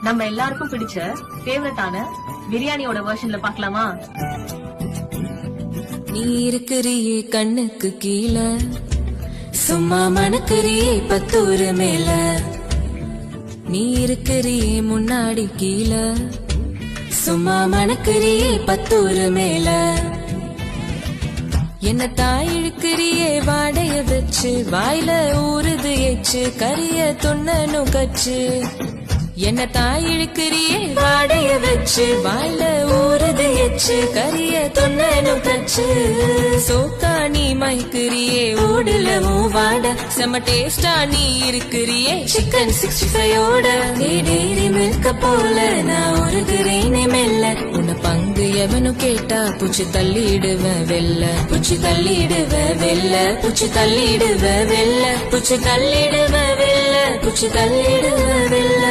நம்ம எல்லாருக்கும் பிடிச்ச ஃபேவரட்டான பிரியாணியோட வெர்ஷன்ல பார்க்கலாமா? நீ இருக்கிறியே கண்ணுக்கு கீழே, சும்மா மணக்கிறியே பத்தூரு மேல. நீ இருக்கிறியே முன்னாடி கீழே, சும்மா மணக்கிறியே பத்தூரு மேல. என்ன தாய் இழுக்கிறியே வாடைய வச்சு, வாயில ஊறுது ஏச்சு, கரிய தொன்னனு கச்சு. என்ன தாய் இழுக்கிறியே வாடைய வச்சு, வாயில ஊறுது ஏச்சு, கரிய தொன்னனு கச்சு. சோக்கா நீ மயக்கிறியே ஓடுல வாட, செம்ம டேஸ்டா நீ இருக்கிறியே சிக்கன் 65ஓட. டெய்ரி மில்க போல நான் உருகுறேனே மெல்ல, உன்னை பங்கு எவனும் கேட்டா பூச்சி தள்ளிடுவேன் வெல்ல, பூச்சி தள்ளிடுவேன் வெல்ல, பூச்சி தள்ளிடுவேன் வெல்ல, பூச்சி தள்ளிடுவேன் வெல்ல, பூச்சி தள்ளிடுவேன் வெல்ல.